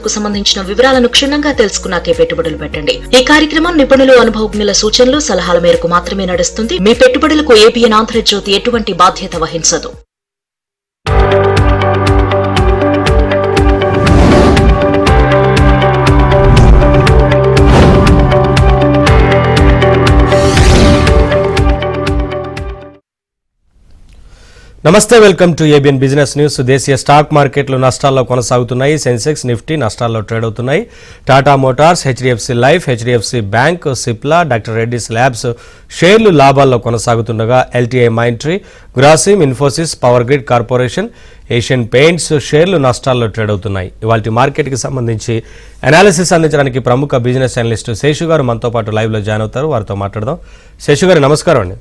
పెట్టుబడులకు సంబంధించిన వివరాలను క్షుణ్ణంగా తెలుసుకున్నాకే పెట్టుబడులు పెట్టండి. ఈ కార్యక్రమం నిపుణులు, అనుభవజ్ఞుల సూచనలు, సలహాల మేరకు మాత్రమే నడుస్తుంది. మీ పెట్టుబడులకు ఏబిఎన్ ఆంధ్రజ్యోతి ఎటువంటి బాధ్యత వహించదు. Namaste, welcome to ABN business news. దేశీయ స్టాక్ మార్కెట్లు నష్టాల్లో కొనసాగుతున్నాయి. సెన్సెక్స్, నిఫ్టీ నష్టాల్లో ట్రేడ్ అవుతున్నాయి. Tata Motors, HDFC Life, HDFC Bank, Cipla, doctor Reddy's Labs షేర్లు లాభాల్లో కొనసాగుతుండగా LTI Mindtree, Grasim, Infosys, Power Grid Corporation, Asian Paints షేర్లు నష్టాల్లో ట్రేడ్ అవుతున్నాయి. ఇవాళ మార్కెట్కి సంబంధించి అనాలిసిస్ అందించడానికి ప్రముఖ బిజినెస్ అనలిస్ట్ శేషు గారు మనతో పాటు లైవ్లో జాయిన్ అవుతారు. వారితో మాట్లాడదాం. శేషు గారు నమస్కారం అండి.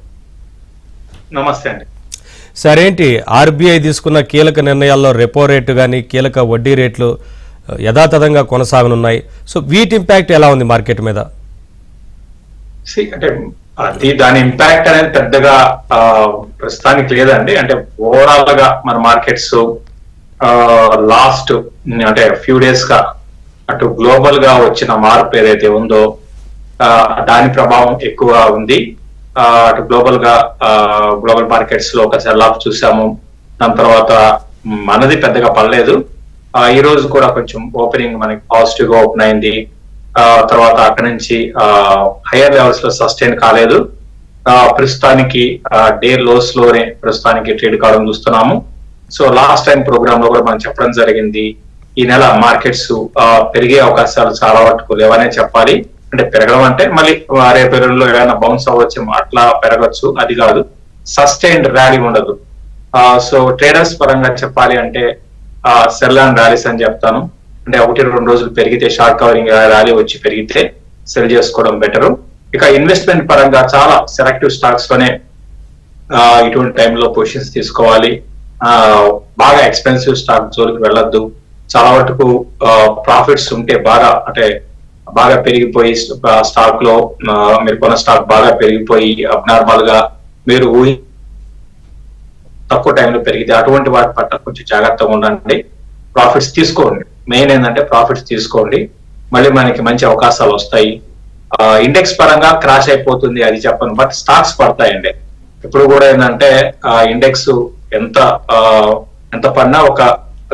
నమస్తే అండి. సరేంటి, ఆర్బీఐ తీసుకున్న కీలక నిర్ణయాల్లో రెపో రేటు కానీ కీలక వడ్డీ రేట్లు యథాతథంగా కొనసాగనున్నాయి. సో వీటి ఇంపాక్ట్ ఎలా ఉంది మార్కెట్ మీద? అంటే దాని ఇంపాక్ట్ అనేది పెద్దగా ప్రస్తుతానికి లేదండి. అంటే ఓవరాల్ గా మన మార్కెట్స్ లాస్ట్ అంటే ఫ్యూ డేస్ గా అటు గ్లోబల్ గా వచ్చిన మార్పు ఏదైతే ఉందో దాని ప్రభావం ఎక్కువ ఉంది. అటు గ్లోబల్ మార్కెట్స్ లో ఒక సెల్ ఆఫ్ చూసాము. దాని తర్వాత మనది పెద్దగా పడలేదు. ఈ రోజు కూడా కొంచెం ఓపెనింగ్ మనకి పాజిటివ్ గా ఓపెన్ అయింది. తర్వాత అక్కడి నుంచి హైయర్ లెవెల్స్ లో సస్టైన్ కాలేదు. ప్రస్తుతానికి డే లోస్ లోనే ప్రస్తుతానికి ట్రేడ్ కావడం చూస్తున్నాము. సో లాస్ట్ టైం ప్రోగ్రామ్ లో కూడా మనం చెప్పడం జరిగింది, ఈ నెల మార్కెట్స్ పెరిగే అవకాశాలు చాలా వరకు లేవనే చెప్పాలి. అంటే పెరగడం అంటే మళ్ళీ రేపు రోజుల్లో ఏదైనా బౌన్స్ అవ్వచ్చు, అట్లా పెరగచ్చు, అది కాదు. సస్టైన్డ్ ర్యాలీ ఉండదు. సో ట్రేడర్స్ పరంగా చెప్పాలి అంటే సెల్ అండ్ ర్యాలీస్ అని చెప్తాను. అంటే 1-2 రోజులు పెరిగితే, షార్ట్ కవరింగ్ ర్యాలీ వచ్చి పెరిగితే సెల్ చేసుకోవడం బెటరు. ఇక ఇన్వెస్ట్మెంట్ పరంగా చాలా సెలెక్టివ్ స్టాక్స్ లోనే ఇటువంటి టైంలో పొజిషన్స్ తీసుకోవాలి. బాగా ఎక్స్పెన్సివ్ స్టాక్ జోలికి వెళ్ళొద్దు. చాలా వరకు ప్రాఫిట్స్ ఉంటే బాగా పెరిగిపోయి స్టాక్ లో మీరు కొన్న స్టాక్ బాగా పెరిగిపోయి అబ్నార్మల్ గా మీరు తక్కువ టైంలో పెరిగితే అటువంటి వాటి పట్ల కొంచెం జాగ్రత్తగా ఉండండి. ప్రాఫిట్స్ తీసుకోండి. మెయిన్ ఏంటంటే ప్రాఫిట్స్ తీసుకోండి, మళ్ళీ మనకి మంచి అవకాశాలు వస్తాయి. ఇండెక్స్ పరంగా క్రాష్ అయిపోతుంది అది చెప్పను, బట్ స్టాక్స్ పడతాయండి. ఇప్పుడు కూడా ఏంటంటే ఇండెక్స్ ఎంత పడినా ఒక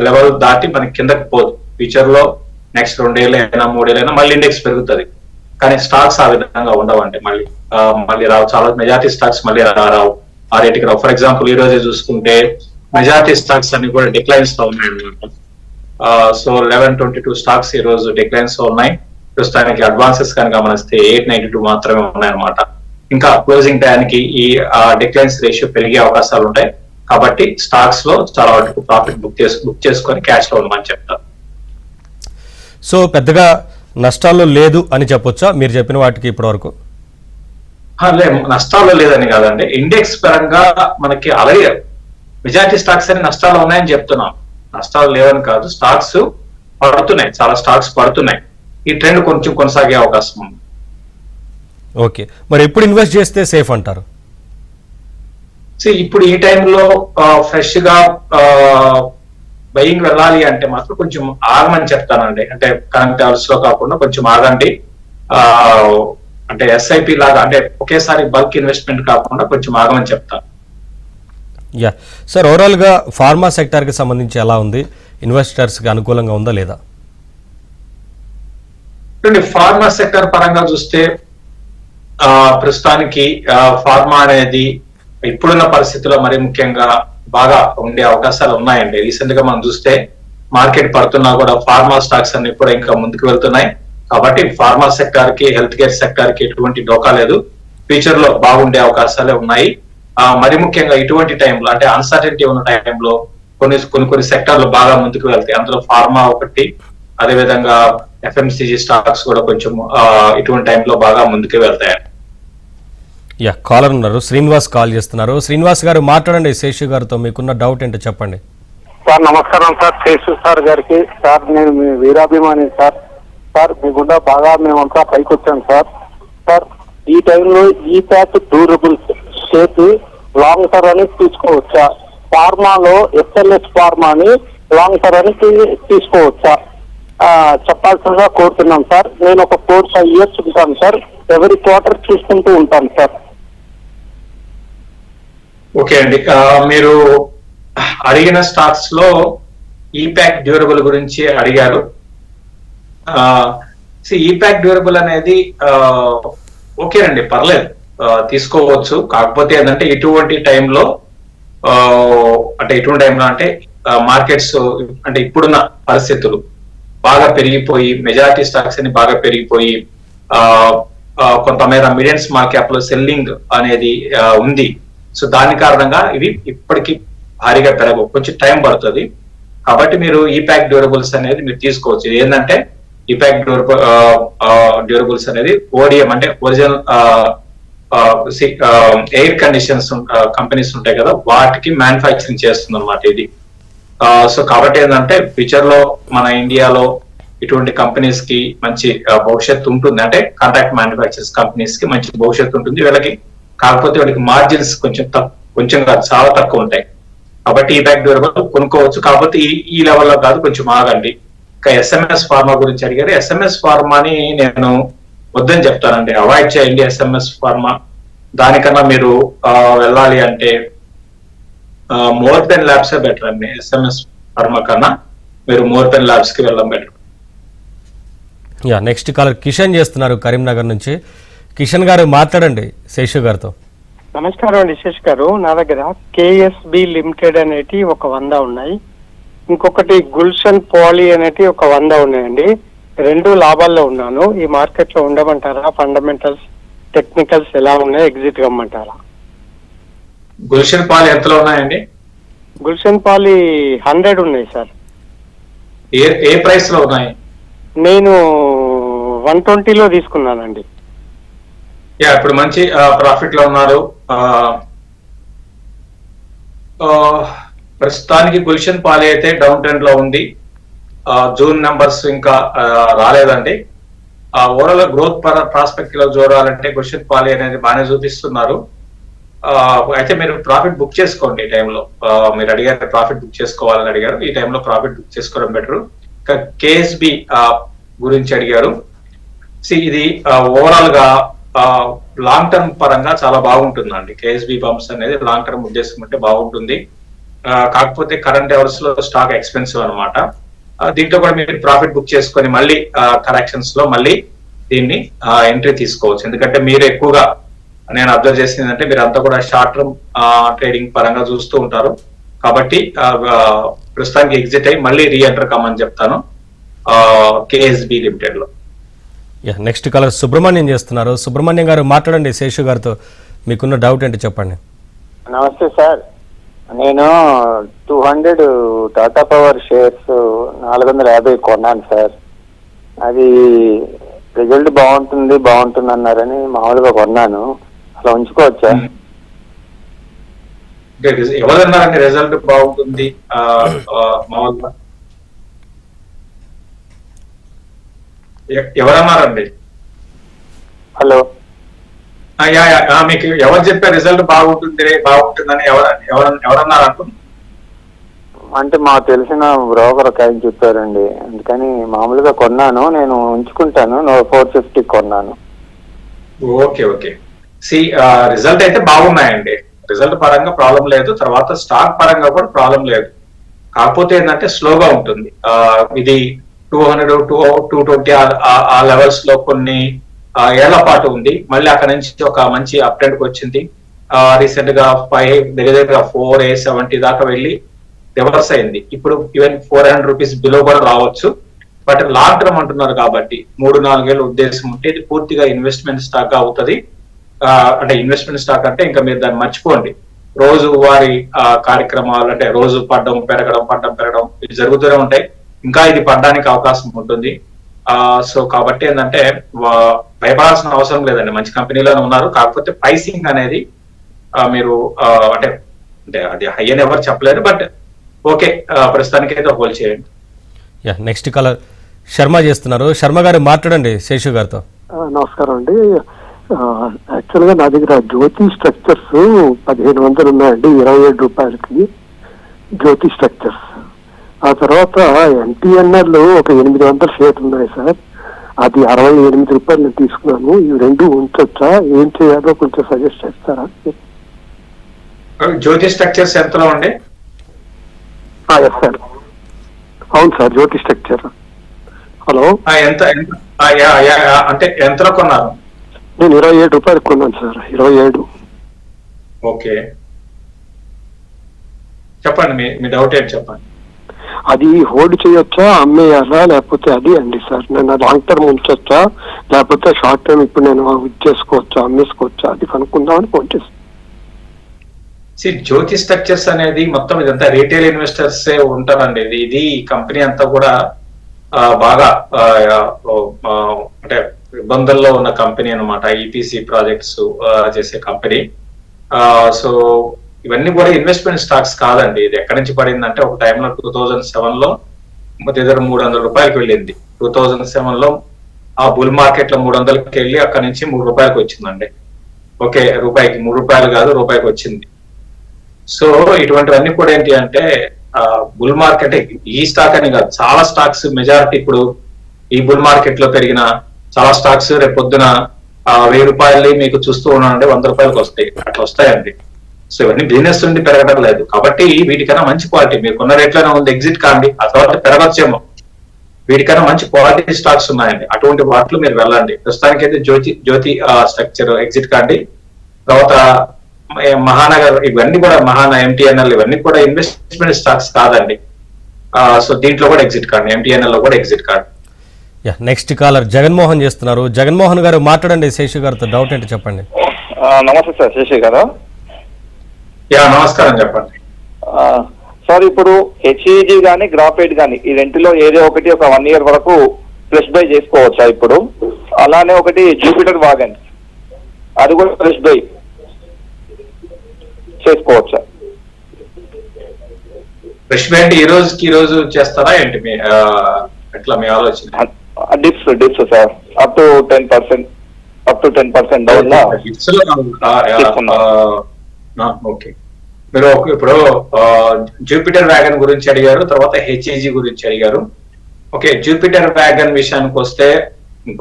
లెవెల్ దాటి మనకి కిందకి పోదు. ఫ్యూచర్ లో నెక్స్ట్ 2 ఏళ్ళైనా 3 ఏళ్ళైనా మళ్ళీ ఇండెక్స్ పెరుగుతుంది. కానీ స్టాక్స్ ఆ విధంగా ఉండవండి. మళ్ళీ రావు. చాలా మెజారిటీ స్టాక్స్ మళ్ళీ రావు, ఆ రేటుకి రావు. ఫర్ ఎగ్జాంపుల్ ఈ రోజే చూసుకుంటే మెజారిటీ స్టాక్స్ అన్ని కూడా డిక్లైన్స్ లో ఉన్నాయి అనమాట. సో 1122 స్టాక్స్ ఈ రోజు డిక్లైన్స్ లో ఉన్నాయి. ప్రస్తుతానికి అడ్వాన్సెస్ కనుక గమనిస్తే 892 మాత్రమే ఉన్నాయన్నమాట. ఇంకా క్లోజింగ్ టైంకి ఈ డిక్లైన్స్ రేషియో పెరిగే అవకాశాలు ఉంటాయి. కాబట్టి స్టాక్స్ లో చాలా వరకు ప్రాఫిట్ బుక్ చేసుకొని క్యాష్ లో ఉండమని చెప్తారు. సో పెద్దగా నష్టాల్లో లేదు అని చెప్పొచ్చా మీరు చెప్పిన వాటికి ఇప్పటి వరకు? నష్టాల్లో లేదని కాదండి. ఇండెక్స్ పరంగా మనకి అలాగే మెజారిటీ స్టాక్స్ అని నష్టాలు ఉన్నాయని చెప్తున్నాం. నష్టాలు లేవని కాదు, స్టాక్స్ పడుతున్నాయి, చాలా స్టాక్స్ పడుతున్నాయి. ఈ ట్రెండ్ కొంచెం కొనసాగే అవకాశం ఉంది. ఓకే, మరి ఎప్పుడు ఇన్వెస్ట్ చేస్తే సేఫ్ అంటారు? ఇప్పుడు ఈ టైంలో ఫ్రెష్ గా బయింగ్ వెళ్ళాలి అంటే మాత్రం కొంచెం ఆగమని చెప్తానండి. అంటే కరెంట్ లెవెల్స్ లో కాకుండా కొంచెం ఆగండి. అంటే ఎస్ఐపి లాగా, అంటే ఒకేసారి బల్క్ ఇన్వెస్ట్మెంట్ కాకుండా కొంచెం ఆగమని చెప్తాను. యా సార్, ఓవరాల్ గా ఫార్మా సెక్టర్ కి సంబంధించి ఎలా ఉంది? ఇన్వెస్టర్స్ కి అనుకూలంగా ఉందా లేదా? ఫార్మా సెక్టర్ పరంగా చూస్తే ప్రస్తుతానికి ఫార్మా అనేది ఇప్పుడున్న పరిస్థితుల్లో మరీ ముఖ్యంగా బాగా ఉండే అవకాశాలు ఉన్నాయండి. రీసెంట్ గా మనం చూస్తే మార్కెట్ పడుతున్నా కూడా ఫార్మా స్టాక్స్ అన్ని కూడా ఇంకా ముందుకు వెళ్తున్నాయి. కాబట్టి ఫార్మా సెక్టర్ కి, హెల్త్ కేర్ సెక్టర్ కి ఎటువంటి డోకా లేదు. ఫ్యూచర్ లో బాగుండే అవకాశాలే ఉన్నాయి. మరి ముఖ్యంగా ఇటువంటి టైంలో, అంటే అన్సర్టెనిటీ ఉన్న టైంలో కొన్ని సెక్టర్లు బాగా ముందుకు వెళ్తాయి. అందులో ఫార్మా ఒకటి, అదేవిధంగా ఎఫ్ఎంసీజీ స్టాక్స్ కూడా కొంచెం ఇటువంటి టైంలో బాగా ముందుకు వెళ్తాయి. యా, కాలర్ ఉన్నారు, శ్రీనివాస్ కాల్ చేస్తున్నారు. శ్రీనివాస్ గారు మాట్లాడండి శేషు గారితో, మీకున్న డౌట్ ఏంటో చెప్పండి. సార్ నమస్కారం సార్, శేషు సార్ గారికి. సార్ నేను మీ వీరాభిమాని సార్. సార్ మీ గుండా బాగా మేమంతా పైకి వచ్చాం సార్. సార్ ఈ టైంలో ఈ pack durable shape long term అని తీసుకోవచ్చా? ఫార్మాలో ఎస్ఎల్ఎస్ ఫార్మాని లాంగ్ టర్మ్ అని తీసుకోవచ్చా? చెప్పాల్సిందిగా కోరుతున్నాం సార్. నేను ఒక 4-5 years ఉంటాను సార్. ఎవరి క్వార్టర్ చూసుకుంటూ ఉంటాను సార్. ఓకే అండి, మీరు అడిగిన స్టాక్స్ లో ఈపాక్ డ్యూరబుల్ గురించి అడిగారు. ఈపాక్ డ్యూరబుల్ అనేది ఓకే అండి, పర్లేదు, తీసుకోవచ్చు. కాకపోతే ఏంటంటే ఇటువంటి టైంలో అంటే మార్కెట్స్ అంటే ఇప్పుడున్న పరిస్థితులు బాగా పెరిగిపోయి, మెజారిటీ స్టాక్స్ అని బాగా పెరిగిపోయి, కొంతమేర మిలియన్ స్మాల్ క్యాప్ లో సెల్లింగ్ అనేది ఉంది. సో దాని కారణంగా ఇవి ఇప్పటికీ భారీగా పెరగవు, కొంచెం టైం పడుతుంది. కాబట్టి మీరు ఈపాక్ డ్యూరబుల్స్ అనేది మీరు తీసుకోవచ్చు. ఇది ఏంటంటే ఈపాక్ డ్యూరబుల్స్ అనేది ఓడిఎం అంటే ఒరిజినల్ ఎయిర్ కండిషన్స్ కంపెనీస్ ఉంటాయి కదా, వాటికి మ్యానుఫ్యాక్చరింగ్ చేస్తుంది అన్నమాట ఇది. సో కాబట్టి ఏంటంటే ఫ్యూచర్ లో మన ఇండియాలో ఇటువంటి కంపెనీస్ కి మంచి భవిష్యత్తు ఉంటుంది. అంటే కాంట్రాక్ట్ మ్యానుఫ్యాక్చర్స్ కంపెనీస్ కి మంచి భవిష్యత్తు ఉంటుంది వీళ్ళకి. కాకపోతే వీళ్ళకి మార్జిన్స్ కొంచెం కాదు, చాలా తక్కువ ఉంటాయి. కాబట్టి ఈపాక్ డ్యూరబుల్ కొనుక్కోవచ్చు. కాకపోతే ఈ లెవెల్లో కాదు, కొంచెం ఆగండి. ఇంకా ఎస్ఎంఎస్ ఫార్మా గురించి అడిగారు. ఎస్ఎంఎస్ ఫార్మాని నేను వద్దని చెప్తానండి, అవాయిడ్ చేయండి ఎస్ఎంఎస్ ఫార్మా. దానికన్నా మీరు వెళ్ళాలి అంటే మోర్ పెన్ ల్యాబ్స్ బెటర్ అండి. ఎస్ఎంఎస్ ఫార్మా కన్నా మీరు మోర్ పెన్ ల్యాబ్స్ కి వెళ్ళడం బెటర్. నెక్స్ట్ కాలర్ కిషన్ చేస్తున్నారు కరీంనగర్ నుంచి. కిషన్ గారు మాట్లాడండి శేషు గారితో. నమస్కారం అండి శేష్ గారు. నా దగ్గర కేఎస్బి లిమిటెడ్ అనేటి ఒక 100 ఉన్నాయి, ఇంకొకటి గుల్షన్ పాలీ అనేటి ఒక 100 ఉన్నాయండి. 2 లాభాల్లో ఉన్నాను. ఈ మార్కెట్ లో ఉండమంటారా? ఫండమెంటల్స్ టెక్నికల్స్ ఎలా ఉన్నాయి, ఎగ్జిట్ కమ్మంటారా? గుల్షన్ పాలీ ఎంతలో ఉన్నాయండి? గుల్షన్ పాలీ 100 ఉన్నాయి సార్. ఏ ప్రైస్ లో ఉన్నాయి? నేను 120లో తీసుకున్నానండి. ఇప్పుడు మంచి ప్రాఫిట్ లో ఉన్నారు. ప్రస్తుతానికి గుల్షన్ పాలీ అయితే డౌన్ ట్రెండ్ లో ఉంది. జూన్ నెంబర్స్ ఇంకా రాలేదండి. ఓవరాల్ గ్రోత్ ప్రాస్పెక్ట్ లో చూడాలంటే గుల్షన్ పాలీ అనేది బాగానే చూపిస్తున్నారు. అయితే మీరు ప్రాఫిట్ బుక్ చేసుకోండి ఈ టైంలో. మీరు అడిగారు ప్రాఫిట్ బుక్ చేసుకోవాలని అడిగారు, ఈ టైంలో ప్రాఫిట్ బుక్ చేసుకోవడం బెటర్. ఇంకా కేఎస్బి గురించి అడిగారు. ఇది ఓవరాల్ గా లాంగ్ టర్మ్ పరంగా చాలా బాగుంటుందండి. కేఎస్బి బంప్స్ అనేది లాంగ్ టర్మ్ ఉద్దేశం అంటే బాగుంటుంది. కాకపోతే కరెంట్ అవర్స్ లో స్టాక్ ఎక్స్పెన్సివ్ అనమాట. దీంట్లో కూడా మీరు ప్రాఫిట్ బుక్ చేసుకొని మళ్ళీ కరెక్షన్స్ లో మళ్ళీ దీన్ని ఎంట్రీ తీసుకోవచ్చు. ఎందుకంటే మీరు ఎక్కువగా, నేను అబ్జర్వ్ చేసింది అంటే మీరు అంతా కూడా షార్ట్ టర్మ్ ట్రేడింగ్ పరంగా చూస్తూ ఉంటారు. కాబట్టి ప్రస్తుతానికి ఎగ్జిట్ అయ్యి మళ్ళీ రీఎంటర్ కమ్మని చెప్తాను కేఎస్బి లిమిటెడ్ లో. నెక్స్ట్ కాలర్ సుబ్రహ్మణ్యం చేస్తున్నారు. సుబ్రహ్మణ్యం గారు మాట్లాడండి శేషు గారితో, మీకున్న డౌట్ ఏంటి చెప్పండి. నమస్తే సార్, నేను 200 టాటా పవర్ షేర్స్ 450 కొన్నాను సార్. అది రిజల్ట్ బాగుంటుంది అన్నారని మామూలుగా కొన్నాను. అలా ఉంచుకోవచ్చా? ఎవరన్నారండి రిజల్ట్ బాగుంటుంది మామూలుగా? ఎవరన్నారండి? హలో, మీకు ఎవరు చెప్పారు రిజల్ట్ బాగుంటుందని? ఎవరన్నారు అనుకుంటున్నారు? అంటే మాకు తెలిసిన బ్రోకర్ ఒక ఆయన చెప్పారండి, అందుకని మామూలుగా కొన్నాను. నేను ఉంచుకుంటాను. 450 కొన్నాను. ఓకే. రిజల్ట్ అయితే బాగున్నాయండి. రిజల్ట్ పరంగా ప్రాబ్లం లేదు, తర్వాత స్టాక్ పరంగా కూడా ప్రాబ్లం లేదు. కాకపోతే ఏంటంటే స్లోగా ఉంటుంది. ఇది 200, 220 ఆ లెవెల్స్ లో కొన్ని ఏళ్ల పాటు ఉంది. మళ్ళీ అక్కడ నుంచి ఒక మంచి అప్ ట్రెండ్ వచ్చింది. రీసెంట్ గా 470 దాకా వెళ్ళి రివర్స్ అయింది. ఇప్పుడు ఈవెన్ 400 రూపీస్ బిలో కూడా రావచ్చు. బట్ లాంగ్ టర్మ్ అంటున్నారు కాబట్టి 3-4 ఏళ్ళ ఉద్దేశం ఉంటే ఇది పూర్తిగా ఇన్వెస్ట్మెంట్ స్టాక్ అవుతుంది. అంటే ఇన్వెస్ట్మెంట్ స్టాక్ అంటే ఇంకా మీరు దాన్ని మర్చిపోండి. రోజు వారి కార్యక్రమాలు అంటే రోజు పడ్డం పెరగడం ఇవి జరుగుతూనే ఉంటాయి. ఇంకా ఇది పడడానికి అవకాశం ఉంటుంది. సో కాబట్టి ఏంటంటే భయపడాల్సిన అవసరం లేదండి, మంచి కంపెనీలోనే ఉన్నారు. కాకపోతే ప్రైసింగ్ అనేది మీరు అంటే అది హై అని ఎవరు చెప్పలేరు. బట్ ఓకే, ప్రస్తుతానికి అయితే హోల్డ్ చేయండి. నెక్స్ట్ కాలర్ శర్మ చేస్తున్నారు. శర్మ గారు మాట్లాడండి శేషు గారితో. నమస్కారం అండి. యాక్చువల్గా నా దగ్గర జ్యోతి స్ట్రక్చర్స్ 1500 ఉన్నాయండి, 27 రూపాయలకి జ్యోతి స్ట్రక్చర్స్. ఆ తర్వాత MTNL ఒక 800 షేర్లు ఉన్నాయి సార్, అది 68 రూపాయలు నేను తీసుకున్నాను. ఇవి రెండు ఉంచొచ్చా, ఏం చేయాలో కొంచెం సజెస్ట్ చేస్తారా? జ్యోతి స్ట్రక్చర్స్ ఎంతలో ఉండే? ఎస్ సార్, అవును సార్, జ్యోతి స్ట్రక్చర్. హలో, ఎంత అంటే ఎంతలో కొన్నారు? నేను 27 రూపాయలు కొన్నాను సార్, 27. ఓకే, చెప్పండి మీ డౌట్ ఏంటి చెప్పండి. అది హోల్డ్ చేయొచ్చా, అమ్మేయాలా, లేకపోతే అది అండి సార్, నేను లాంగ్ టర్మ్ ఉంచొచ్చా, లేకపోతే షార్ట్ టర్మ్ ఇప్పుడు నేను చేసుకోవచ్చా, అమ్మేసుకోవచ్చా, అది కనుక్కుందామని ఫోన్ చేస్తాను. జ్యోతి స్ట్రక్చర్స్ అనేది మొత్తం ఇదంతా రీటైల్ ఇన్వెస్టర్స్ ఉంటారండి. ఇది కంపెనీ అంతా కూడా బాగా అంటే ఇబ్బందుల్లో ఉన్న కంపెనీ అనమాట. ఈపీసీ ప్రాజెక్ట్స్ చేసే కంపెనీ. సో ఇవన్నీ కూడా ఇన్వెస్ట్మెంట్ స్టాక్స్ కాదండి. ఇది ఎక్కడి నుంచి పడిందంటే ఒక టైంలో 2007లో దగ్గర 300 రూపాయలకి వెళ్ళింది. 2007లో ఆ బుల్ మార్కెట్ లో 300కి వెళ్ళి అక్కడి నుంచి 3 రూపాయలకి వచ్చిందండి. ఓకే, రూపాయికి 3 రూపాయలు కాదు, రూపాయికి వచ్చింది. సో ఇటువంటివన్నీ కూడా ఏంటి అంటే బుల్ మార్కెట్, ఈ స్టాక్ అని కాదు, చాలా స్టాక్స్ మెజారిటీ ఇప్పుడు ఈ బుల్ మార్కెట్ లో పెరిగిన చాలా స్టాక్స్ రేపు పొద్దున 1000 రూపాయలు మీకు చూస్తూ ఉన్నానంటే 100 రూపాయలకు వస్తాయి, అట్లా వస్తాయండి. సో ఇవన్నీ బిజినెస్ నుండి పెరగడం లేదు కాబట్టి వీటికన్నా మంచి క్వాలిటీ మీకున్న రేట్లోనే ఉంది, ఎగ్జిట్ కాండి, ఆ తర్వాత పెరగచ్చేమో. వీటికన్నా మంచి క్వాలిటీ స్టాక్స్ ఉన్నాయండి, అటువంటి వాటిలో మీరు వెళ్ళండి. ప్రస్తుతానికి అయితే జ్యోతి స్ట్రక్చర్ ఎగ్జిట్ కాండి. తర్వాత మహానగర్, ఇవన్నీ కూడా MTNL ఇవన్నీ కూడా ఇన్వెస్ట్మెంట్ స్టాక్స్ కాదండి. సో దీంట్లో కూడా ఎగ్జిట్ కాండి, MTNL లో కూడా ఎగ్జిట్ కాండి. నెక్స్ట్ కాలర్ జగన్మోహన్ చేస్తున్నారు. జగన్మోహన్ గారు మాట్లాడండి, శేషు గారితో డౌట్ ఏంటి చెప్పండి. నమస్తే సార్, శేషు గారు. నమస్కారం, చెప్పండి సార్. ఇప్పుడు HEG కానీ గ్రాఫైట్ కానీ ఈ రెంటిలో ఏదో ఒకటి ఒక 1 year వరకు ఫ్రెష్ బై చేసుకోవచ్చా ఇప్పుడు? అలానే ఒకటి జూపిటర్ వాగన్, అది కూడా ఫ్రెష్ బై చేసుకోవచ్చా? ఫ్రెష్ బై అంటే ఈ రోజు చేస్తారా ఏంటి ఎట్లా మీ ఆలోచన? Dips sir, up to 10% down law okay. మీరు ఇప్పుడు జూపిటర్ వ్యాగన్ గురించి అడిగారు, తర్వాత HEG గురించి అడిగారు. ఓకే, జూపిటర్ వ్యాగన్ విషయానికి వస్తే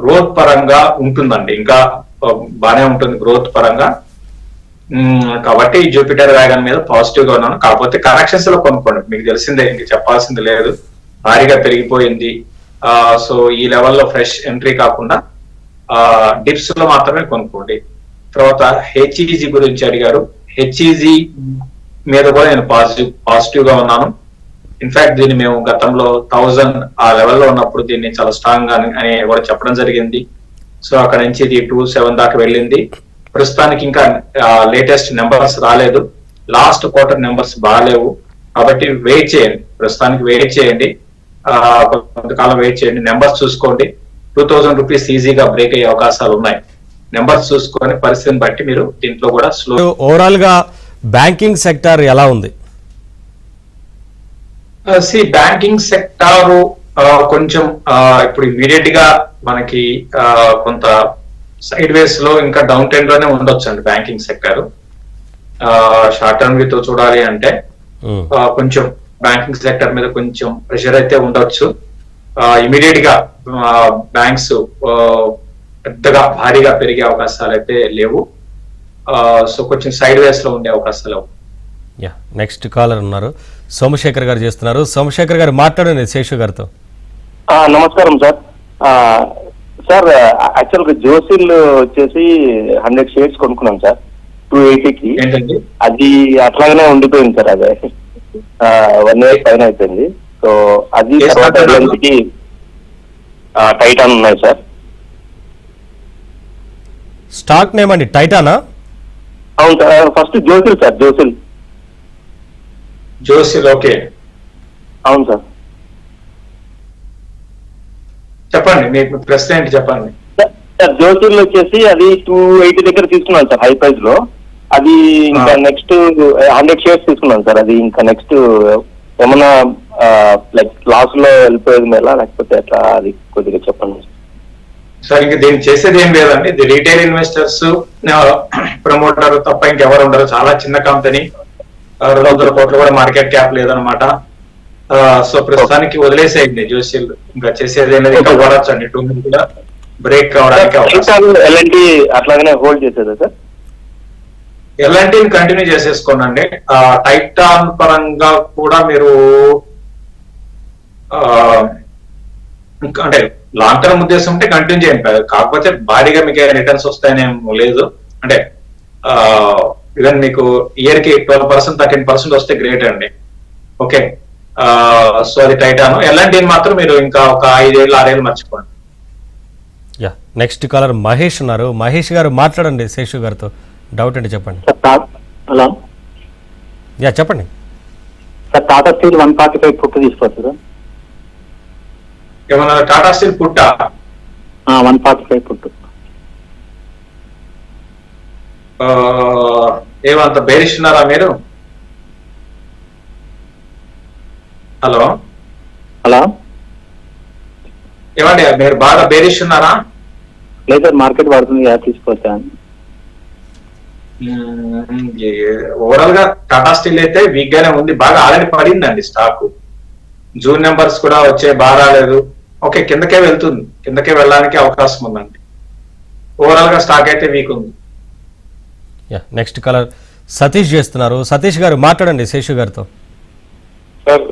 గ్రోత్ పరంగా ఉంటుందండి, ఇంకా బానే ఉంటుంది గ్రోత్ పరంగా. కాబట్టి జూపిటర్ వ్యాగన్ మీద పాజిటివ్ గా ఉన్నాను. కాకపోతే కరెక్షన్స్ లో కొనుక్కోండి, మీకు తెలిసిందే, ఇంక చెప్పాల్సింది లేదు, భారీగా పెరిగిపోయింది. సో ఈ లెవెల్లో ఫ్రెష్ ఎంట్రీ కాకుండా డిప్స్ లో మాత్రమే కొనుక్కోండి. తర్వాత HEG గురించి అడిగారు. HEG మీద కూడా నేను పాజిటివ్ గా ఉన్నాను. ఇన్ఫాక్ట్ దీన్ని మేము గతంలో 1000 ఆ లెవెల్లో ఉన్నప్పుడు దీన్ని చాలా స్ట్రాంగ్ గా అని కూడా చెప్పడం జరిగింది. సో అక్కడ నుంచి ఇది 27 దాకా వెళ్ళింది. ప్రస్తుతానికి ఇంకా లేటెస్ట్ నెంబర్స్ రాలేదు, లాస్ట్ క్వార్టర్ నెంబర్స్ బాగాలేవు, కాబట్టి వెయిట్ చేయండి. ప్రస్తుతానికి వెయిట్ చేయండి, కొంతకాలం వెయిట్ చేయండి. నెంబర్స్ చూసుకోండి, 2000 రూపీస్ ఈజీగా బ్రేక్ అయ్యే అవకాశాలు ఉన్నాయి. నెంబర్స్ చూసుకొని పరిస్థితిని బట్టి మీరు దీంట్లో కూడా స్లో. ఓవరాల్ గా బ్యాంకింగ్ సెక్టార్ ఎలా ఉంది? బ్యాంకింగ్ సెక్టారు కొంచెం ఇప్పుడు ఇమీడియట్ గా మనకి కొంత సైడ్ వేస్ లో ఇంకా డౌన్ ట్రెండ్ లోనే ఉండొచ్చు అండి బ్యాంకింగ్ సెక్టర్. షార్ట్ టర్మ్ తో చూడాలి అంటే కొంచెం బ్యాంకింగ్ సెక్టర్ మీద కొంచెం ప్రెషర్ అయితే ఉండొచ్చు. ఇమీడియట్ గా బ్యాంక్స్ పెద్దగా భారీగా పెరిగే అవకాశాలు అయితే లేవు. సో కొంచెం సైడ్ వేస్ లో ఉండే అవకాశాలు. నెక్స్ట్ కాలర్ ఉన్నారు, సోమశేఖర్ గారు చేస్తున్నారు. సోమశేఖర్ గారు మాట్లాడండి శేషు గారితో. నమస్కారం సార్. సార్ యాక్చువల్గా జోసిల్ వచ్చేసి 100 షేర్స్ కొనుక్కున్నాం సార్ 280కి. అది అట్లాగనే ఉండిపోయింది సార్, అదే 1 year పైన అయిపోయింది. సో అది తర్వాత టైటాన్ ఉన్నాయి సార్. స్టాక్ నేమ్ అండి టైటానా? అవును sir, first Jocil sir, Jocil. Okay, అవును సార్. చెప్పండి, మీకు ప్రశ్న ఏంటి చెప్పండి సార్. జోసిల్ వచ్చేసి అది 280 దగ్గర తీసుకున్నాను సార్, హై ప్రైస్ లో. అది ఇంకా నెక్స్ట్ 100 షేర్స్ తీసుకున్నాను సార్. అది ఇంకా నెక్స్ట్ ఏమన్నా లైక్ లాస్ లో వెళ్ళిపోయేది మేలా లేకపోతే ఎట్లా, అది కొద్దిగా చెప్పండి సార్. ఇంకా దీన్ని చేసేది ఏం లేదండి, ఇది రీటైల్ ఇన్వెస్టర్స్ ప్రమోటర్ తప్ప ఇంకెవరు ఉండరు. చాలా చిన్న కంపెనీ, 200 కోట్లు కూడా మార్కెట్ క్యాప్ లేదనమాట. సో ప్రస్తుతానికి వదిలేసేయండి జోషిల్, ఇంకా చేసేది అనేది ఇంకా వాడచ్చండి. 2 minutes కూడా బ్రేక్ కావడానికి ఎల్ఎన్టీ అట్లాగనే హోల్డ్ చేసేదా సార్? ఎల్ఎన్టీని కంటిన్యూ చేసేసుకోనండి. టైటాన్ పరంగా కూడా మీరు అంటే లాంగ్ టర్మ్ ఉద్దేశం ఉంటే కంటిన్యూ చేయండి, కాకపోతే భారీగా మీకు రిటర్న్స్ వస్తాయనేం లేదు. అంటే ఈవెన్ మీకు ఇయర్ కి 12% 13% వస్తే గ్రేట్ అండి. ఓకే, సో అది టైటాను. ఎల్ఎన్టీని మాత్రం మీరు ఇంకా ఒక 5 ఏళ్ళు 6 ఏళ్ళు మర్చిపోండి. యా, నెక్స్ట్ కాలర్ మహేష్ ఉన్నారు. మహేష్ గారు మాట్లాడండి శేషు గారితో. డౌట్ అంటే చెప్పండి. హలో, యా చెప్పండి. సార్ టాటా స్టీల్ 145 పుట్టు తీసుకోవచ్చు సార్? ఏమన్నా టాటా స్టీల్ పుట్ట 145 పుట్టు. ఏమంత బేరిస్తున్నారా మీరు? హలో హలో, ఏమండి మీరు బాగా బేరిస్తున్నారా? లేదు సార్, మార్కెట్ పడుతుంది కదా, తీసుకోవచ్చా? ఓవరాల్ గా టాటా స్టీల్ అయితే వీక్ గానే ఉంది, బాగా ఆల్రెడీ పడిందండి స్టాక్. జూన్ నెంబర్స్ కూడా వచ్చే బాగా రాలేదు. ఓకే, కిందకే వెళ్తుంది, కిందకే వెళ్ళడానికి అవకాశం ఉందండి. ఓవరాల్ గా స్టాక్ అయితే వీక్ ఉంది. యా, నెక్స్ట్ కాలర్ సతీష్ చేస్తున్నారు. సతీష్ గారు మాట్లాడండి శేషు గారితో. Sir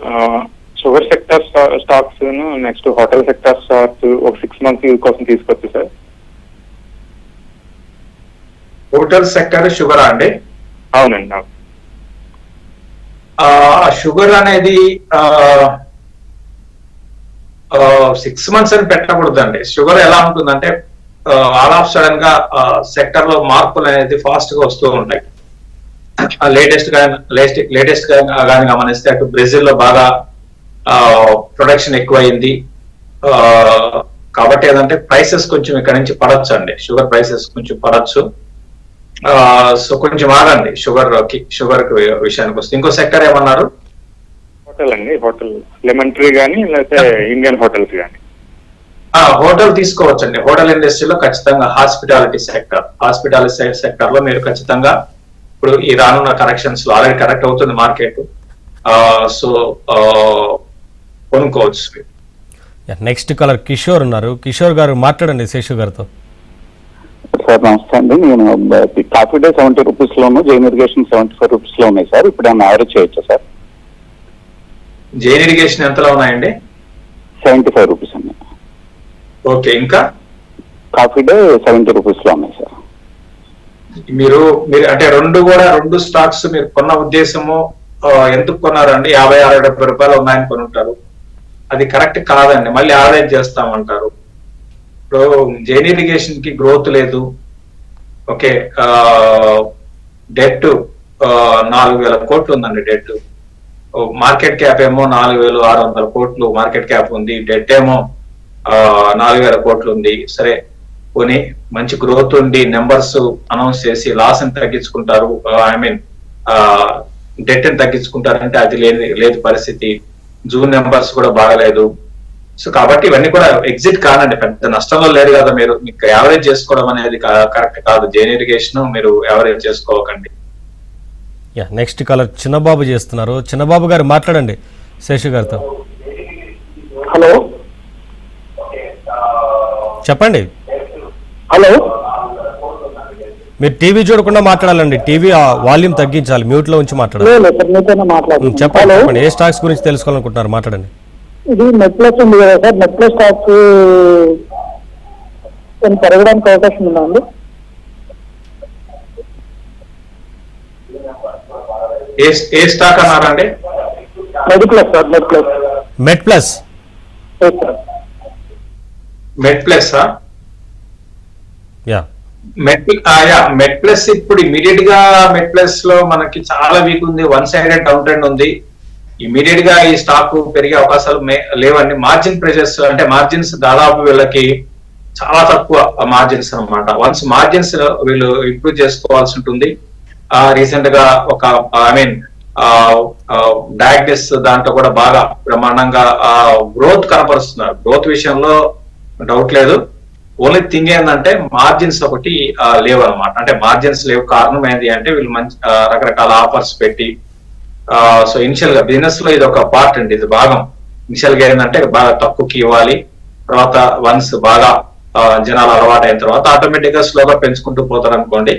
sugar sector stocks next hotel sector stocks ఒక 6 months కోసం తీసుకోవచ్చు సార్? హోటల్ సెక్టర్ షుగర్ అండి? అవునండి. షుగర్ అనేది 6 months అని పెట్టకూడదండి. షుగర్ ఎలా ఉంటుందంటే ఆల్ ఆఫ్ సడన్ గా సెక్టర్ లో మార్పులు అనేది ఫాస్ట్ గా వస్తూ ఉంటాయి. లేటెస్ట్ గా కానీ గమనిస్తే అటు బ్రెజిల్ లో బాగా ప్రొడక్షన్ ఎక్కువైంది, కాబట్టి ఏదంటే ప్రైసెస్ కొంచెం ఇక్కడ నుంచి పడచ్చు అండి. షుగర్ ప్రైసెస్ కొంచెం పడచ్చు. సో కొంచెం ఆగండి షుగర్ విషయానికి వస్తే. ఇంకో సెక్టర్ ఏమన్నారు? హోటల్ అండి, హోటల్ లెమన్ ట్రీ కానీ లేకపోతే ఇండియన్ హోటల్స్ కానీ. హోటల్ తీసుకోవచ్చండి. హోటల్ ఇండస్ట్రీలో ఖచ్చితంగా హాస్పిటాలిటీ సెక్టర్ లో మీరు ఖచ్చితంగా ఇప్పుడు ఈ రానున్న కరెక్షన్స్ లో ఆల్రెడీ కరెక్ట్ అవుతుంది మార్కెట్, సో కొనుక్కోవచ్చు. నెక్స్ట్ కాలర్ కిషోర్ ఉన్నారు. కిషోర్ గారు మాట్లాడండి శేషు గారితో. సార్ నమస్తే అండి, నేను కాఫీ డే 70 రూపీస్ లోను, జైన్ ఇరిగేషన్ 75 రూపీస్ లో ఉన్నాయి సార్. ఇప్పుడు ఏమైనా యావరేజ్ చేయొచ్చా సార్? జైన్ ఇరిగేషన్ ఎంతలో ఉన్నాయండి? 75 రూపీస్ అండి. ఓకే, ఇంకా కాఫీ డే 70 రూపీస్ లో ఉన్నాయి సార్. మీరు అంటే రెండు స్టాక్స్ మీరు కొన్న ఉద్దేశము ఎందుకు కొన్నారండి? 50-60 రూపాయలు ఉన్నాయని కొనుంటారు, అది కరెక్ట్ కాదండి. మళ్ళీ యావరేజ్ చేస్తామంటారు. ఇప్పుడు జైన్ ఇరిగేషన్ కి గ్రోత్ లేదు. ఓకే, డెట్ 4,000 కోట్లు ఉందండి. డెట్ మార్కెట్ క్యాప్ ఏమో 4,600 కోట్లు మార్కెట్ క్యాప్ ఉంది, డెట్ ఏమో 4,000 కోట్లు ఉంది. సరే పోనీ మంచి గ్రోత్ ఉండి నెంబర్స్ అనౌన్స్ చేసి లాస్ ని తగ్గించుకుంటారు, ఐ మీన్ డెట్ ని తగ్గించుకుంటారంటే అది లేదు పరిస్థితి. జూన్ నెంబర్స్ కూడా బాగలేదు. సో కాబట్టి ఇవన్నీ కూడా ఎగ్జిట్ కానండి. పెద్ద నష్టంలో లేరు కదా మీరు. మీకు యావరేజ్ చేసుకోవడం అనేది కరెక్ట్ కాదు. జైన్ ఇరిగేషన్ మీరు యావరేజ్ చేసుకోకండి. యా, నెక్స్ట్ కాలర్ చిన్నబాబు చేస్తున్నారు. చిన్నబాబు గారు మాట్లాడండి శేషు గారితో. హలో చెప్పండి. హలో, మీరు టీవీ చూడకుండా మాట్లాడాలండి. టీవీ వాల్యూమ్ తగ్గించాలి, మ్యూట్ లో ఉంచి మాట్లాడాలి. చెప్పండి, ఏ స్టాక్స్ గురించి తెలుసుకోవాలనుకుంటున్నారు? మాట్లాడండి. ఇది నెట్ ప్లస్ ఉంది కదా సార్, నెట్ ప్లస్ స్టాక్స్ పెరగడానికి అవకాశం ఉందా అండి? ఏ స్టాక్ అన్నారండి? మెడ్ ప్లస్ సార్, మెడ్ ప్లస్. మెడ్ ప్లస్ మెడ్ ప్లస్ యా, మెడ్ ప్లస్ ఇప్పుడు ఇమీడియట్ గా మెడ్ ప్లస్ లో మనకి చాలా వీక్ ఉంది, 1 సైడెడ్ డౌన్ ట్రెండ్ ఉంది. ఇమీడియట్ గా ఈ స్టాక్ పెరిగే అవకాశాలు లేవండి. మార్జిన్ ప్రెషర్స్ అంటే మార్జిన్స్ దాదాపు వీళ్ళకి చాలా తక్కువ మార్జిన్స్ అన్నమాట. వన్స్ మార్జిన్స్ వీళ్ళు ఇంప్రూవ్ చేసుకోవాల్సి ఉంటుంది. రీసెంట్ గా ఒక ఐ మీన్ డయాగ్నోస్ దాంట్లో కూడా బాగా బ్రహ్మాండంగా గ్రోత్ కనపరుస్తున్నారు. గ్రోత్ విషయంలో డౌట్ లేదు. ఓన్లీ థింగ్ ఏంటంటే మార్జిన్స్ ఒకటి లేవు అనమాట. అంటే మార్జిన్స్ లేవు కారణం ఏంటి అంటే వీళ్ళు మంచి రకరకాల ఆఫర్స్ పెట్టి సో ఇనిషియల్ గా బిజినెస్ లో ఇది ఒక పార్ట్ అండి, ఇది భాగం. ఇనిషియల్ గా ఏంటంటే బాగా తక్కువకి ఇవ్వాలి, తర్వాత వన్స్ బాగా జనాలు అలవాటు అయిన తర్వాత ఆటోమేటిక్ గా స్లోగా పెంచుకుంటూ పోతారు అనుకోండి.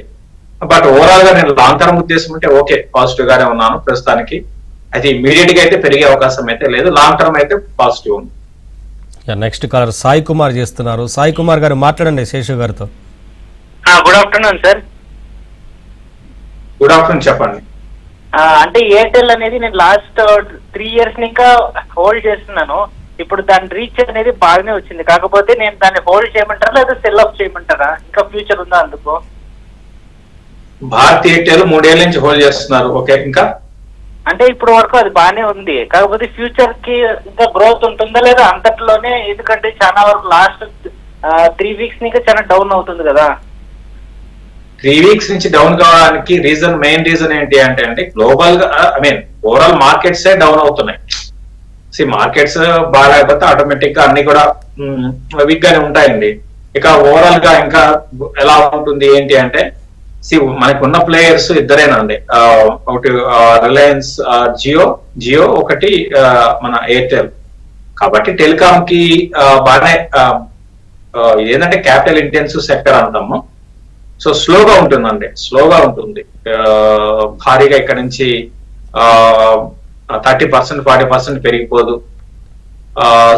బట్ ఓవరాల్ గా నేను లాంగ్ టర్మ్ ఉద్దేశం ఉంటే ఓకే, పాజిటివ్ గానే ఉన్నాను ప్రస్తుతానికి. అయితే ఇమీడియట్ గా అయితే పెరిగే అవకాశం అయితే లేదు, లాంగ్ టర్మ్ అయితే పాజిటివ్ ఉంది. నెక్స్ట్ కాలర్ సాయి కుమార్ చేస్తున్నారు. సాయి కుమార్ గారు మాట్లాడండి శేషు గారితో. Good afternoon sir. Good afternoon, చెప్పండి. అంటే ఎయిర్టెల్ అనేది నేను లాస్ట్ 3 years ఇంకా హోల్డ్ చేస్తున్నాను. ఇప్పుడు దాని రీచ్ అనేది బాగానే వచ్చింది, కాకపోతే నేను దాన్ని హోల్డ్ చేయమంటారా లేదా సెల్ ఆఫ్ చేయమంటారా? ఇంకా ఫ్యూచర్ ఉందా అందుకు? భారత్ ఎయిర్టెల్ 3 ఏళ్ల నుంచి హోల్డ్ చేస్తున్నారు. ఓకే, ఇంకా అంటే ఇప్పుడు వరకు అది బాగానే ఉంది, కాకపోతే ఫ్యూచర్ కి ఇంకా గ్రోత్ ఉంటుందా లేదా అంతట్లోనే? ఎందుకంటే చాలా వరకు లాస్ట్ 3 weeks ఇంకా చాలా డౌన్ అవుతుంది కదా. 3 weeks నుంచి డౌన్ కావడానికి మెయిన్ రీజన్ ఏంటి అంటే గ్లోబల్ గా ఓవరాల్ మార్కెట్స్ డౌన్ అవుతున్నాయి. మార్కెట్స్ బాగాలేకపోతే ఆటోమేటిక్ గా అన్ని కూడా వీక్ గానే ఉంటాయండి. ఇక ఓవరాల్ గా ఇంకా ఎలా ఉంటుంది ఏంటి అంటే మనకున్న ప్లేయర్స్ ఇద్దరేనండి, ఒకటి రిలయన్స్ జియో ఒకటి మన ఎయిర్టెల్. కాబట్టి టెలికాం కి బాగానే ఏంటంటే క్యాపిటల్ ఇంటెన్సివ్ సెక్టర్ అంటాము. సో స్లోగా ఉంటుందండి, స్లోగా ఉంటుంది. భారీగా ఇక్కడ నుంచి 30% 40% పెరిగిపోదు.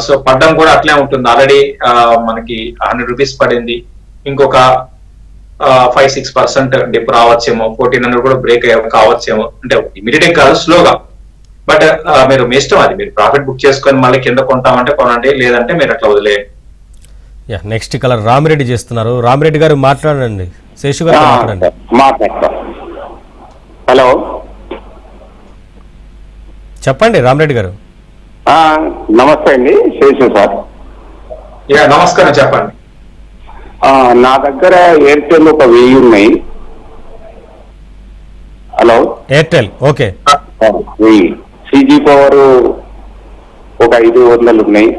సో పడ్డం కూడా అట్లే ఉంటుంది. ఆల్రెడీ మనకి 100 రూపీస్ పడింది, ఇంకొక 5-6% డిప్ రావచ్చేమో, 1400 కూడా బ్రేక్ కావచ్చేమో. అంటే ఇమీడియట్ కాదు, స్లోగా. బట్ మీరు మీ ఇష్టం, అది మీరు ప్రాఫిట్ బుక్ చేసుకొని మళ్ళీ కింద కొంటామంటే కొనండి, లేదంటే మీరు అట్లా వదిలేయండి. నెక్స్ట్ కలర్ రామిరెడ్డి చేస్తున్నారు. రామిరెడ్డి గారు మాట్లాడండి, శేషు గారు మాట్లాడండి. హలో, చెప్పండి రామిరెడ్డి గారు. నమస్తే అండి, శేషు సార్. నమస్కారం, చెప్పండి. నా దగ్గర ఎయిర్టెల్ ఒక 1000 ఉన్నాయి. Hello, Airtel okay. 1000 సిజీ పవర్ ఒక 500 ఉన్నాయి,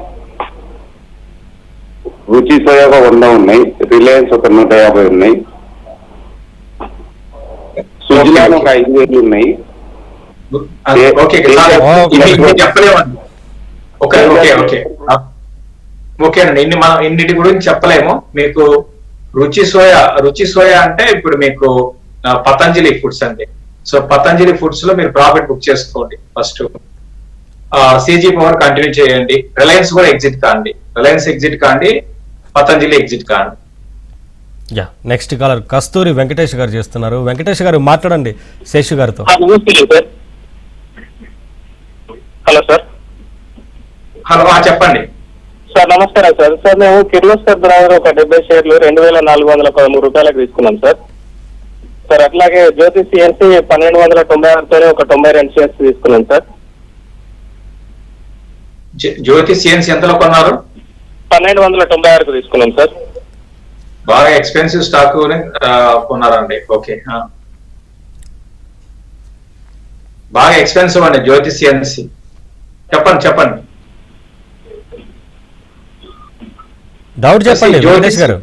రుచి సోయా ఒక 100 ఉన్నాయి, రిలయన్స్ ఒక 150 ఉన్నాయి, సుజలాన్ ఒక 5000 ఉన్నాయి. చెప్పలేమండి. ఓకేనండి, ఇన్నిటి గురించి చెప్పలేము. మీకు రుచి సోయా అంటే ఇప్పుడు మీకు పతంజలి ఫుడ్స్ అండి. సో పతంజలి ఫుడ్స్ లో మీరు ప్రాఫిట్ బుక్ చేసుకోండి ఫస్ట్. సిజీ పవర్ కంటిన్యూ చేయండి. రిలయన్స్ కూడా ఎగ్జిట్ కాండి, పతంజలి ఎగ్జిట్ కాండి. నెక్స్ట్ కాలర్ కస్తూరి వెంకటేష్ గారు చేస్తున్నారు. వెంకటేష్ గారు మాట్లాడండి శేషు గారితో. Hello sir. హలో, చెప్పండి సార్. నమస్కారం సార్. సార్ మేము కిర్లోస్కర్ బ్రదర్ ఒక 70 షేర్లు 2413 రూపాయలకు తీసుకున్నాం సార్. సార్ అట్లాగే జ్యోతి సిఎన్సి 1296 ఒక 92 షేర్స్ తీసుకున్నాం సార్. జ్యోతి సిఎన్సి ఎంతలో కొన్నారు? 1296 తీసుకున్నాం సార్. బాగా ఎక్స్పెన్సివ్ స్టాక్ కొన్నారండి. ఓకే, బాగా ఎక్స్పెన్సివ్ అండి జ్యోతి సిఎన్సి. చెప్పండి. డౌట్ చెప్పండి జ్యోతిష్ గారు.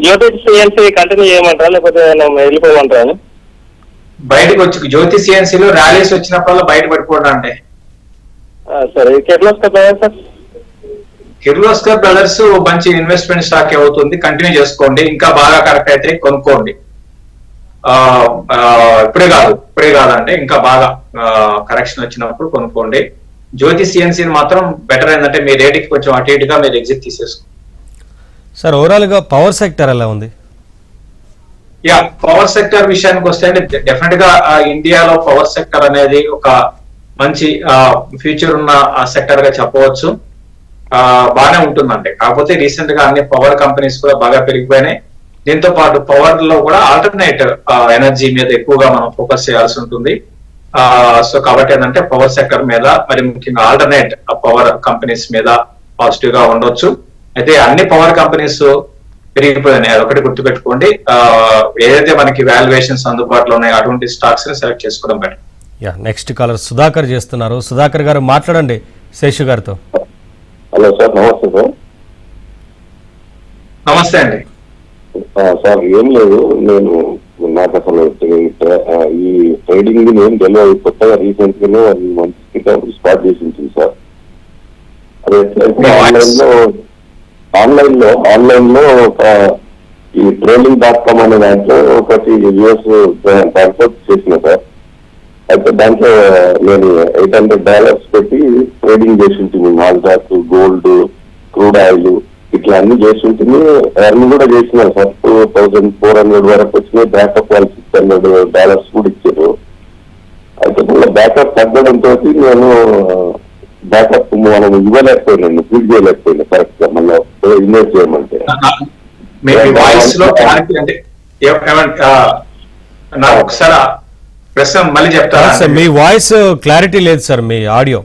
జ్యోతి సిఎన్సి కంటిన్యూ చేయమంటారా లేకపోతే వెళ్ళిపోమంటారా? బయటకు వచ్చి జ్యోతి సిఎన్సిలో ర్యాలీస్ వచ్చినప్పుడల్లా బయట పడిపోవడం అంటే సరే. Kirloskar brothers sir, Kirloskar brothers మంచి ఇన్వెస్ట్మెంట్ స్టాక్ అవుతుంది, కంటిన్యూ చేసుకోండి. ఇంకా బాగా కరెక్ట్ అయితే కొనుక్కోండి. ఇప్పుడే కాదంటే ఇంకా బాగా కరెక్షన్ వచ్చినప్పుడు కొనుక్కోండి. జ్యోతి సిఎన్సి మాత్రం బెటర్ ఏంటంటే మీ రేటుకి కొంచెం అటు ఇటుగా మీరు ఎగ్జిట్ తీసేసుకోండి. సార్ ఓవరాల్ గా పవర్ సెక్టర్ ఎలా ఉంది? పవర్ సెక్టర్ విషయానికి వస్తే డెఫినెట్ గా ఇండియాలో పవర్ సెక్టర్ అనేది ఒక మంచి ఫ్యూచర్ ఉన్న సెక్టర్ గా చెప్పవచ్చు. బాగానే ఉంటుందండి. కాకపోతే రీసెంట్ గా అన్ని పవర్ కంపెనీస్ కూడా బాగా పెరిగిపోయినాయి. దీంతో పాటు పవర్ లో కూడా ఆల్టర్నేట్ ఎనర్జీ మీద ఎక్కువగా మనం ఫోకస్ చేయాల్సి ఉంటుంది. సో కాబట్టి ఏంటంటే పవర్ సెక్టర్ మీద, మరి ముఖ్యంగా ఆల్టర్నేట్ పవర్ కంపెనీస్ మీద పాజిటివ్ గా ఉండొచ్చు. అయితే అన్ని పవర్ కంపెనీస్ పెరిగిపోయినాయి, అదొకటి గుర్తుపెట్టుకోండి. ఏదైతే మనకి వాల్యుయేషన్స్ అందుబాటులో ఉన్నాయో అటువంటి స్టాక్స్ ని సెలెక్ట్ చేసుకోవడం బెటర్. నెక్స్ట్ కాలర్ సుధాకర్ చేస్తున్నారు. సుధాకర్ గారు మాట్లాడండి శేషు గారితో. హలో సార్, నమస్తే సార్. నమస్తే అండి. సార్ ఏం లేదు, నేను నాకు అసలు ఈ ట్రేడింగ్ నేను తెలియదు, కొత్తగా రీసెంట్ గానే 1 month క్రితం స్టార్ట్ చేసి ఉంటుంది సార్. అదే ఆన్లైన్ లో ఒక ఈ trading.com అనే దాంట్లో ఒకటి యూఎస్ ట్రాన్స్ఫర్ చేసిన సార్. అయితే దాంట్లో నేను $800 పెట్టి ట్రేడింగ్ చేసి ఉంటుంది. మాల్టాస్, గోల్డ్, క్రూడ్ ఆయిల్ ఇట్లా అన్ని చేసి ఉంటుంది. ఎర్న్ కూడా చేసినాను సార్. 2400 వరకు వచ్చినాయి. బ్యాకప్ వాళ్ళు $600 కూడా ఇచ్చారు. అయితే మళ్ళీ బ్యాకప్ తగ్గడంతో నేను బ్యాకప్ మనం ఇవ్వలేకపోయినాను, ఫీడ్ చేయలేకపోయినా కరెక్ట్ గా మళ్ళీ ఇన్వెస్ట్ చేయమంటే. వాయిస్ లో క్లారిటీ అంటే నాకు ఒకసారి ప్రశ్న మళ్ళీ చెప్తారా? మీ వాయిస్ క్లారిటీ లేదు సార్, మీ ఆడియో.